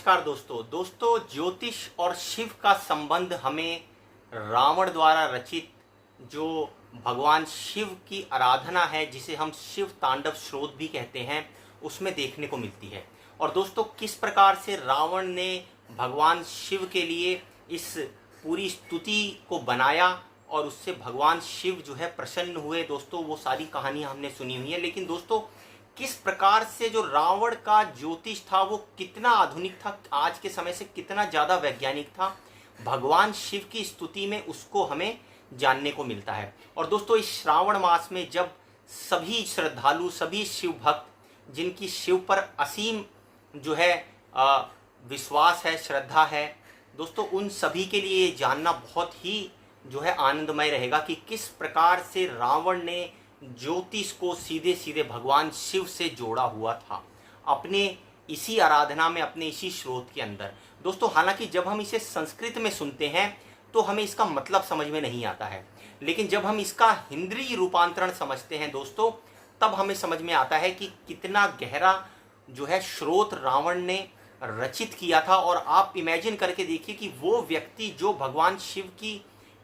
नमस्कार दोस्तों ज्योतिष और शिव का संबंध हमें रावण द्वारा रचित जो भगवान शिव की आराधना है, जिसे हम शिव तांडव स्रोत भी कहते हैं, उसमें देखने को मिलती है। और दोस्तों, किस प्रकार से रावण ने भगवान शिव के लिए इस पूरी स्तुति को बनाया और उससे भगवान शिव जो है प्रसन्न हुए, दोस्तों वो सारी कहानियां हमने सुनी हुई है। लेकिन दोस्तों, किस प्रकार से जो रावण का ज्योतिष था वो कितना आधुनिक था, आज के समय से कितना ज़्यादा वैज्ञानिक था, भगवान शिव की स्तुति में उसको हमें जानने को मिलता है। और दोस्तों, इस श्रावण मास में जब सभी श्रद्धालु, सभी शिव भक्त जिनकी शिव पर असीम जो है विश्वास है, श्रद्धा है, दोस्तों उन सभी के लिए ये जानना बहुत ही जो है आनंदमय रहेगा कि किस प्रकार से रावण ने ज्योतिष को सीधे सीधे भगवान शिव से जोड़ा हुआ था अपने इसी आराधना में, अपने इसी स्रोत के अंदर। दोस्तों, हालांकि जब हम इसे संस्कृत में सुनते हैं तो हमें इसका मतलब समझ में नहीं आता है, लेकिन जब हम इसका हिंदी रूपांतरण समझते हैं दोस्तों, तब हमें समझ में आता है कि कितना गहरा जो है स्रोत रावण ने रचित किया था। और आप इमेजिन करके देखिए कि वो व्यक्ति जो भगवान शिव की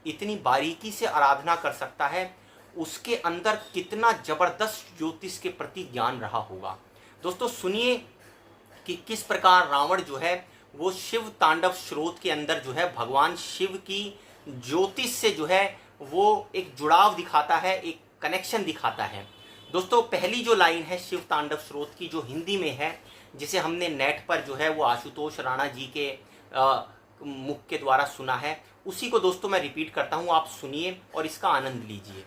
इतनी बारीकी से आराधना कर सकता है, उसके अंदर कितना जबरदस्त ज्योतिष के प्रति ज्ञान रहा होगा। दोस्तों सुनिए कि किस प्रकार रावण जो है वो शिव तांडव स्रोत के अंदर जो है भगवान शिव की ज्योतिष से जो है वो एक जुड़ाव दिखाता है, एक कनेक्शन दिखाता है। दोस्तों, पहली जो लाइन है शिव तांडव स्रोत की, जो हिंदी में है, जिसे हमने नेट पर जो है वो आशुतोष राणा जी के मुख के द्वारा सुना है, उसी को दोस्तों मैं रिपीट करता हूँ, आप सुनिए और इसका आनंद लीजिए।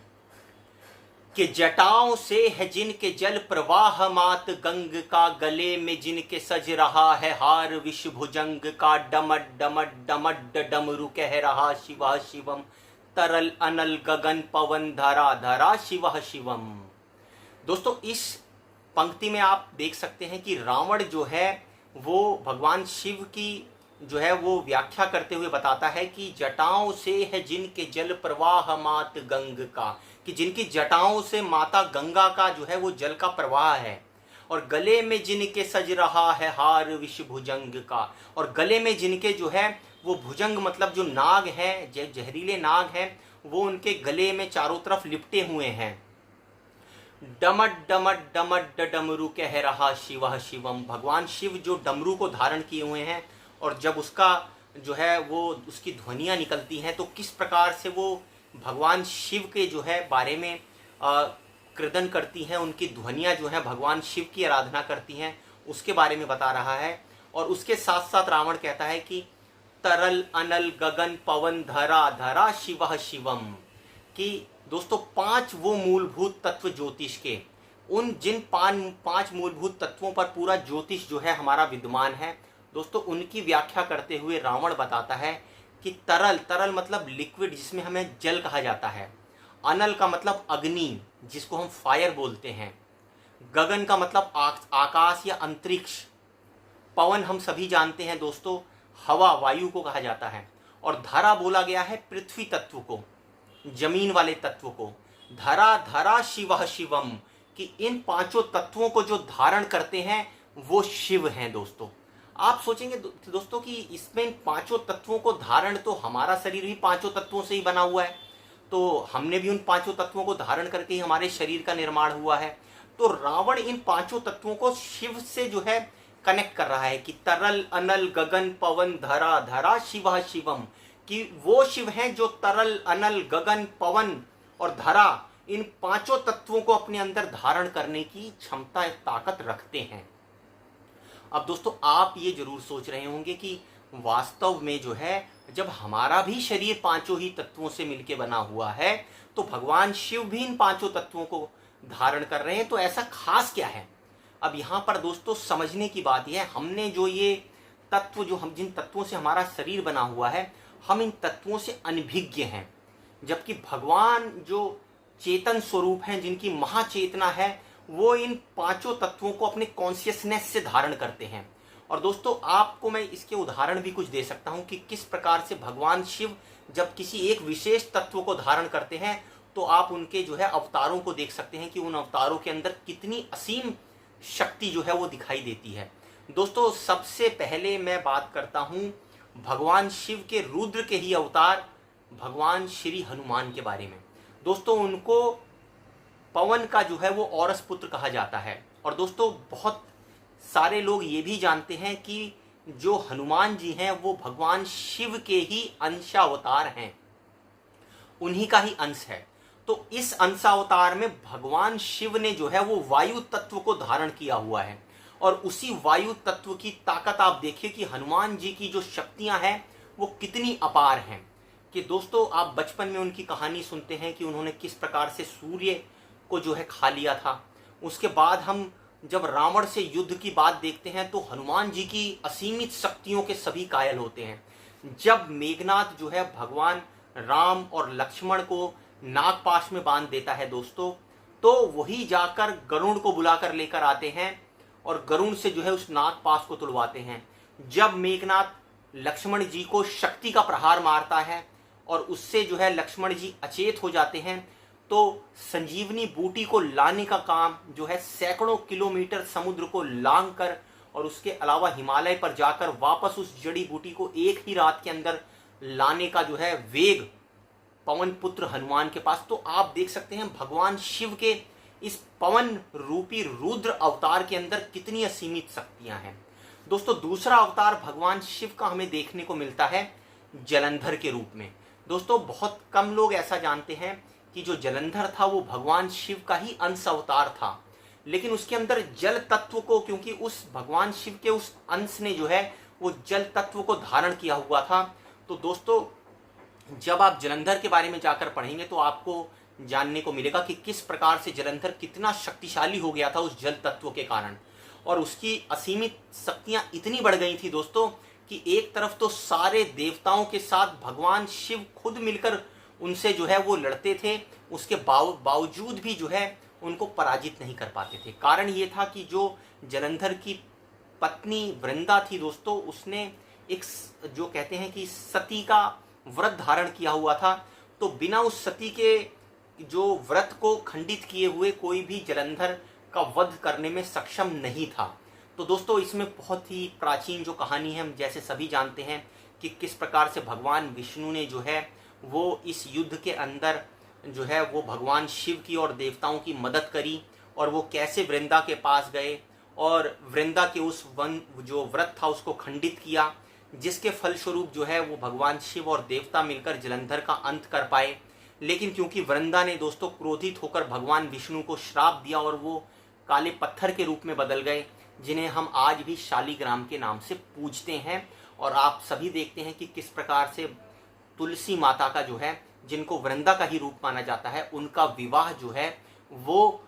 कि जटाओं से है जिनके जल प्रवाह मात गंग का, गले में जिनके सज रहा है हार विष भुजंग का, डमट डमट डमट डमरू कह रहा शिवा शिवम, तरल अनल गगन पवन धरा धरा शिवा शिवम। दोस्तों, इस पंक्ति में आप देख सकते हैं कि रावण जो है वो भगवान शिव की जो है वो व्याख्या करते हुए बताता है कि जटाओं से है जिनके जल प्रवाह मात गंग का, कि जिनकी जटाओं से माता गंगा का जो है वो जल का प्रवाह है, और गले में जिनके सज रहा है हार विष भुजंग का, और गले में जिनके जो है वो भुजंग मतलब जो नाग है, जहरीले नाग हैं, वो उनके गले में चारों तरफ लिपटे हुए हैं। डमट डमट डमट डमरू कह रहा शिवा शिवम, भगवान शिव जो डमरू को धारण किए हुए हैं, और जब उसका जो है वो उसकी ध्वनियाँ निकलती हैं तो किस प्रकार से वो भगवान शिव के जो है बारे में क्रदन करती हैं, उनकी ध्वनियाँ जो है भगवान शिव की आराधना करती हैं, उसके बारे में बता रहा है। और उसके साथ साथ रावण कहता है कि तरल अनल गगन पवन धरा धरा शिवा शिवम, कि दोस्तों 5 वो मूलभूत तत्व ज्योतिष के, उन जिन 5 मूलभूत तत्वों पर पूरा ज्योतिष जो है हमारा विद्यमान है, दोस्तों उनकी व्याख्या करते हुए रावण बताता है कि तरल, तरल मतलब लिक्विड जिसमें हमें जल कहा जाता है, अनल का मतलब अग्नि जिसको हम फायर बोलते हैं, गगन का मतलब आकाश या अंतरिक्ष, पवन हम सभी जानते हैं दोस्तों हवा, वायु को कहा जाता है, और धरा बोला गया है पृथ्वी तत्व को, जमीन वाले तत्व को। धरा धरा शिव शिवम, कि इन 5 तत्वों को जो धारण करते हैं वो शिव हैं। दोस्तों आप सोचेंगे दोस्तों कि इसमें इन 5 तत्वों को धारण, तो हमारा शरीर भी 5 तत्वों से ही बना हुआ है, तो हमने भी उन 5 तत्वों को धारण करके ही हमारे शरीर का निर्माण हुआ है। तो रावण इन 5 तत्वों को शिव से जो है कनेक्ट कर रहा है कि तरल अनल गगन पवन धरा धरा शिवा शिवम, कि वो शिव हैं जो तरल अनल गगन पवन और धरा इन 5 तत्वों को अपने अंदर धारण करने की क्षमता, ताकत रखते हैं। अब दोस्तों, आप ये जरूर सोच रहे होंगे कि वास्तव में जो है जब हमारा भी शरीर 5 ही तत्वों से मिलकर बना हुआ है, तो भगवान शिव भी इन 5 तत्वों को धारण कर रहे हैं, तो ऐसा खास क्या है? अब यहाँ पर दोस्तों समझने की बात यह है, हमने जो ये तत्व, जो हम जिन तत्वों से हमारा शरीर बना हुआ है, हम इन तत्वों से अनभिज्ञ हैं, जबकि भगवान जो चेतन स्वरूप हैं, जिनकी महाचेतना है, वो इन 5 तत्वों को अपने कॉन्शियसनेस से धारण करते हैं। और दोस्तों, आपको मैं इसके उदाहरण भी कुछ दे सकता हूं कि किस प्रकार से भगवान शिव जब किसी एक विशेष तत्व को धारण करते हैं, तो आप उनके जो है अवतारों को देख सकते हैं कि उन अवतारों के अंदर कितनी असीम शक्ति जो है वो दिखाई देती है। दोस्तों सबसे पहले मैं बात करता हूं भगवान शिव के रुद्र के ही अवतार भगवान श्री हनुमान के बारे में। दोस्तों उनको पवन का जो है वो औरस पुत्र कहा जाता है। और दोस्तों बहुत सारे लोग ये भी जानते हैं कि जो हनुमान जी हैं वो भगवान शिव के ही अंशावतार हैं, उन्हीं का ही अंश है। तो इस अंशावतार में भगवान शिव ने जो है वो वायु तत्व को धारण किया हुआ है। और उसी वायु तत्व की ताकत आप देखिए कि हनुमान जी की जो शक्तियां हैं वो कितनी अपार हैं। कि दोस्तों आप बचपन में उनकी कहानी सुनते हैं कि उन्होंने किस प्रकार से सूर्य को जो है खा लिया था। उसके बाद हम जब रावण से युद्ध की बात देखते हैं तो हनुमान जी की असीमित शक्तियों के सभी कायल होते हैं। जब मेघनाथ जो है भगवान राम और लक्ष्मण को नागपाश में बांध देता है दोस्तों, तो वही जाकर गरुड़ को बुलाकर लेकर आते हैं और गरुड़ से जो है उस नागपाश को तुड़वाते हैं। जब मेघनाथ लक्ष्मण जी को शक्ति का प्रहार मारता है और उससे जो है लक्ष्मण जी अचेत हो जाते हैं, तो संजीवनी बूटी को लाने का काम जो है सैकड़ों किलोमीटर समुद्र को लांग कर और उसके अलावा हिमालय पर जाकर वापस उस जड़ी बूटी को एक ही रात के अंदर लाने का जो है वेग पवन पुत्र हनुमान के पास। तो आप देख सकते हैं भगवान शिव के इस पवन रूपी रुद्र अवतार के अंदर कितनी असीमित शक्तियां हैं। दोस्तों दूसरा अवतार भगवान शिव का हमें देखने को मिलता है जलंधर के रूप में। दोस्तों बहुत कम लोग ऐसा जानते हैं कि जो जलंधर था वो भगवान शिव का ही अंश अवतार था, लेकिन उसके अंदर जल तत्व को, क्योंकि उस भगवान शिव के उस अंश ने जो है वो जल तत्व को धारण किया हुआ था। तो दोस्तों जब आप जलंधर के बारे में जाकर पढ़ेंगे तो आपको जानने को मिलेगा कि किस प्रकार से जलंधर कितना शक्तिशाली हो गया था उस जल तत्व के कारण। और उसकी असीमित शक्तियां इतनी बढ़ गई थी दोस्तों कि एक तरफ तो सारे देवताओं के साथ भगवान शिव खुद मिलकर उनसे जो है वो लड़ते थे, उसके बावजूद भी जो है उनको पराजित नहीं कर पाते थे। कारण ये था कि जो जलंधर की पत्नी वृंदा थी दोस्तों, उसने एक जो कहते हैं कि सती का व्रत धारण किया हुआ था। तो बिना उस सती के जो व्रत को खंडित किए हुए कोई भी जलंधर का वध करने में सक्षम नहीं था। तो दोस्तों इसमें बहुत ही प्राचीन जो कहानी है, हम जैसे सभी जानते हैं कि किस प्रकार से भगवान विष्णु ने जो है वो इस युद्ध के अंदर जो है वो भगवान शिव की और देवताओं की मदद करी, और वो कैसे वृंदा के पास गए और वृंदा के उस जो व्रत था उसको खंडित किया, जिसके फलस्वरूप जो है वो भगवान शिव और देवता मिलकर जलंधर का अंत कर पाए। लेकिन क्योंकि वृंदा ने दोस्तों क्रोधित होकर भगवान विष्णु को श्राप दिया और वो काले पत्थर के रूप में बदल गए, जिन्हें हम आज भी शालिग्राम के नाम से पूजते हैं। और आप सभी देखते हैं कि किस प्रकार से तुलसी माता का जो है, जिनको वृंदा का ही रूप माना जाता है, उनका विवाह जो है वो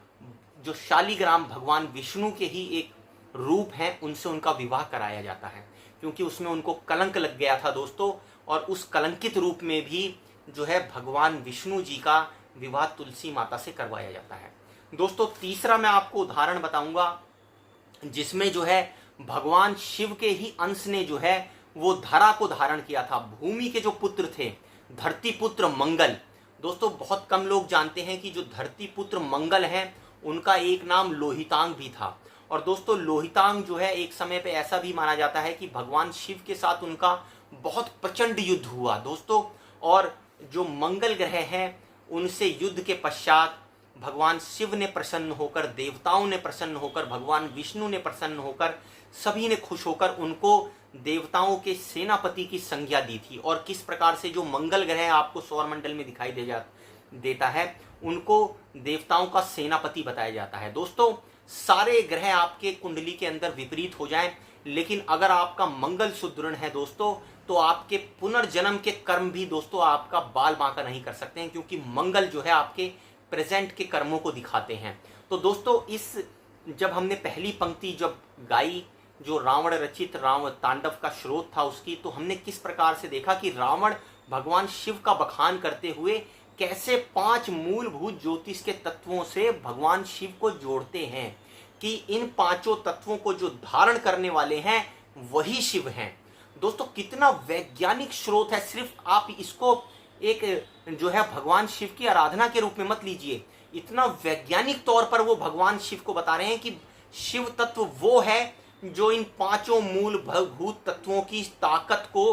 जो शालिग्राम भगवान विष्णु के ही एक रूप हैं, उनसे उनका विवाह कराया जाता है, क्योंकि उसमें उनको कलंक लग गया था दोस्तों। और उस कलंकित रूप में भी जो है भगवान विष्णु जी का विवाह तुलसी माता से करवाया जाता है। दोस्तों तीसरा मैं आपको उदाहरण बताऊंगा जिसमें जो है भगवान शिव के ही अंश ने जो है वो धरा को धारण किया था। भूमि के जो पुत्र थे, धरती पुत्र मंगल। दोस्तों बहुत कम लोग जानते हैं कि जो धरती पुत्र मंगल हैं उनका एक नाम लोहितांग भी था। और दोस्तों लोहितांग जो है एक समय पे ऐसा भी माना जाता है कि भगवान शिव के साथ उनका बहुत प्रचंड युद्ध हुआ दोस्तों। और जो मंगल ग्रह हैं उनसे युद्ध के पश्चात भगवान शिव ने प्रसन्न होकर, देवताओं ने प्रसन्न होकर, भगवान विष्णु ने प्रसन्न होकर, सभी ने खुश होकर उनको देवताओं के सेनापति की संज्ञा दी थी। और किस प्रकार से जो मंगल ग्रह आपको सौर मंडल में दिखाई देता है उनको देवताओं का सेनापति बताया जाता है। दोस्तों सारे ग्रह आपके कुंडली के अंदर विपरीत हो जाएं, लेकिन अगर आपका मंगल सुदृढ़ है दोस्तों तो आपके पुनर्जन्म के कर्म भी दोस्तों आपका बाल बांका नहीं कर सकते हैं, क्योंकि मंगल जो है आपके प्रेजेंट के कर्मों को दिखाते हैं। तो दोस्तों इस जब हमने पहली पंक्ति जब गाई जो रावण रचित रावण तांडव का स्रोत था उसकी, तो हमने किस प्रकार से देखा कि रावण भगवान शिव का बखान करते हुए कैसे 5 मूलभूत ज्योतिष के तत्वों से भगवान शिव को जोड़ते हैं कि इन 5 तत्वों को जो धारण करने वाले हैं वही शिव हैं। दोस्तों कितना वैज्ञानिक स्रोत है, सिर्फ आप इसको एक जो है भगवान शिव की आराधना के रूप में मत लीजिए, इतना वैज्ञानिक तौर पर वो भगवान शिव को बता रहे हैं कि शिव तत्व वो है जो इन पांचों मूलभूत तत्वों की ताकत को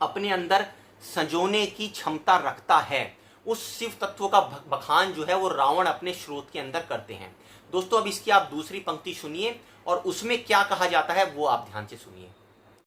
अपने अंदर संजोने की क्षमता रखता है, उस शिव तत्व का बखान जो है वो रावण अपने स्रोत के अंदर करते हैं। दोस्तों अब इसकी आप दूसरी पंक्ति सुनिए और उसमें क्या कहा जाता है वो आप ध्यान से सुनिए।